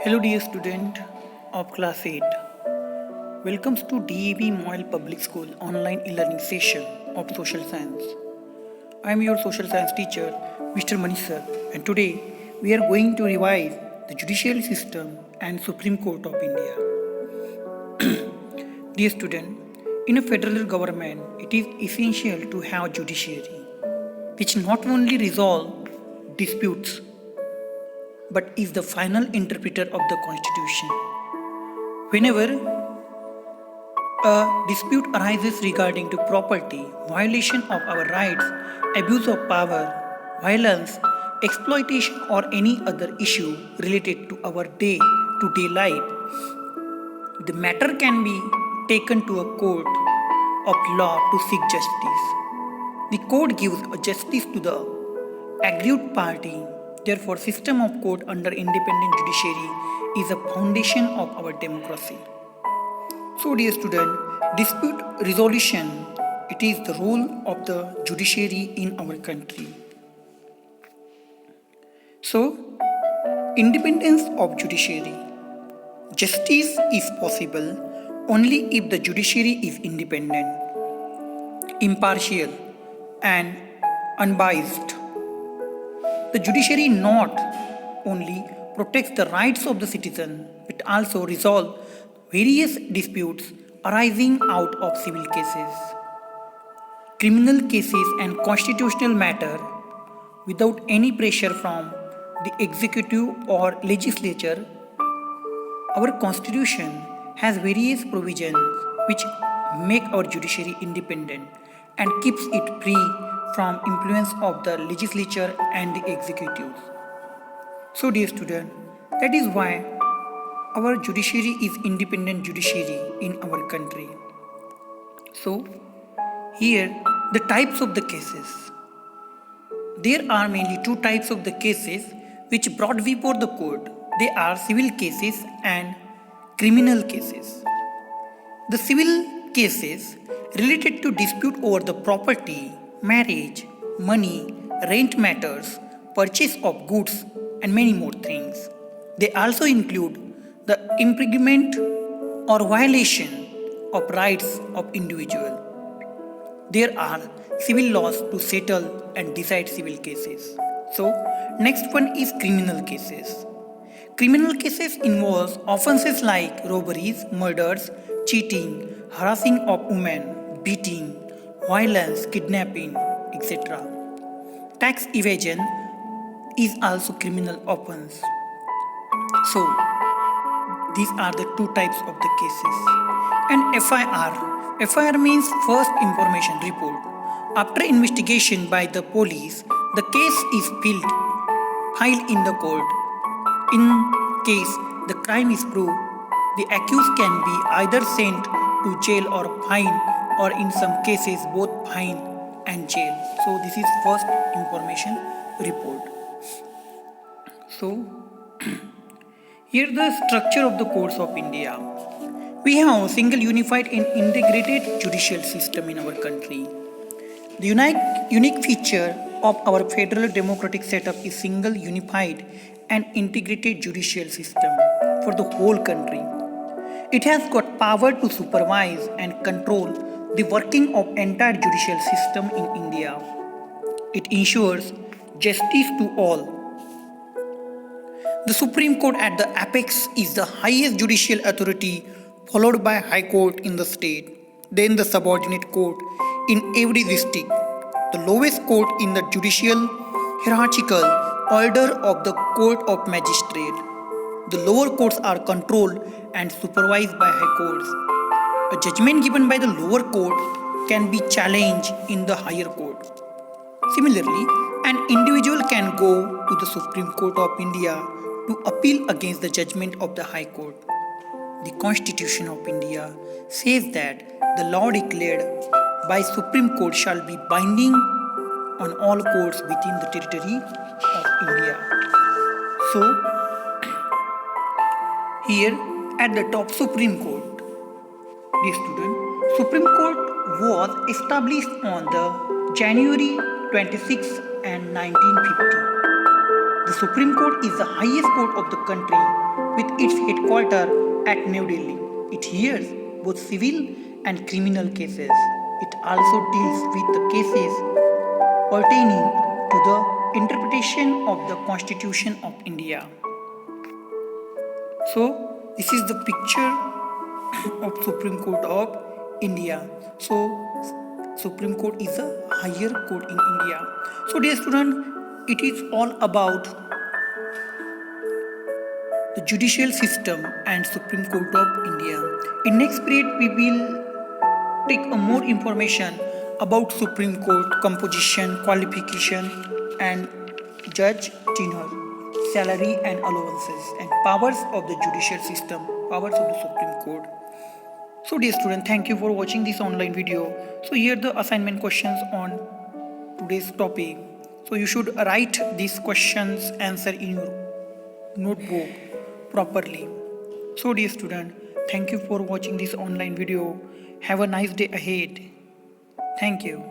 Hello dear student of class 8. Welcome to DAV Moyle Public School online e-learning session of social science. I am your social science teacher Mr. Manish sir, and today we are going to revise the judicial system and Supreme Court of India. Dear student, in a federal government it is essential to have judiciary which not only resolve disputes but is the final interpreter of the constitution. Whenever a dispute arises regarding to property, violation of our rights, abuse of power, violence, exploitation or any other issue related to our day-to-day life, the matter can be taken to a court of law to seek justice. The court gives a justice to the aggrieved party. Therefore, system of court under independent judiciary is a foundation of our democracy. So, dear student, dispute resolution, it is the role of the judiciary in our country. So, independence of judiciary. Justice is possible only if the judiciary is independent, impartial, and unbiased. The judiciary not only protects the rights of the citizen but also resolves various disputes arising out of civil cases, criminal cases, and constitutional matter without any pressure from the executive or legislature. Our constitution has various provisions which make our judiciary independent and keeps it free from influence of the legislature and the executive. So dear student, that is why our judiciary is independent judiciary in our country. So here the types of the cases. There are mainly two types of the cases which brought before the court. They are civil cases and criminal cases. The civil cases related to dispute over the property, marriage, money, rent matters, purchase of goods, and many more things. They also include the impingement or violation of rights of individual. There are civil laws to settle and decide civil cases. So, next one is criminal cases. Criminal cases involves offenses like robberies, murders, cheating, harassing of women, beating, violence, kidnapping, etc. Tax evasion is also criminal offense. So, these are the two types of the cases. And FIR. FIR means First Information Report. After investigation by the police, the case is filed in the court. In case the crime is proved, the accused can be either sent to jail or fine, or in some cases both fine and jail. So this is First Information Report. So here the structure of the courts of India. We have a single unified and integrated judicial system in our country. The unique feature of our federal democratic setup is single unified and integrated judicial system for the whole country. It has got power to supervise and control the working of entire judicial system in India. It ensures justice to all. The Supreme Court at the apex is the highest judicial authority, followed by High Court in the state, then the subordinate court in every district, the lowest court in the judicial hierarchical order of the Court of Magistrate. The lower courts are controlled and supervised by high courts. A judgment given by the lower court can be challenged in the higher court. Similarly, an individual can go to the Supreme Court of India to appeal against the judgment of the High Court. The Constitution of India says that the law declared by Supreme Court shall be binding on all courts within the territory of India. So, here at the top Supreme Court, dear student, Supreme Court was established on the January 26 and 1950. The Supreme Court is the highest court of the country with its headquarters at New Delhi. It hears both civil and criminal cases. It also deals with the cases pertaining to the interpretation of the Constitution of India. So, this is the picture of Supreme Court of India. So, Supreme Court is a higher court in India. So, dear student, it is all about the judicial system and Supreme Court of India. In next period, we will take a more information about Supreme Court composition, qualification, and judge tenure, salary and allowances, and powers of the judicial system, powers of the Supreme Court. So dear student, thank you for watching this online video. So here the assignment questions on today's topic. So you should write these questions answer in your notebook properly. So dear student, thank you for watching this online video. Have a nice day ahead. Thank you.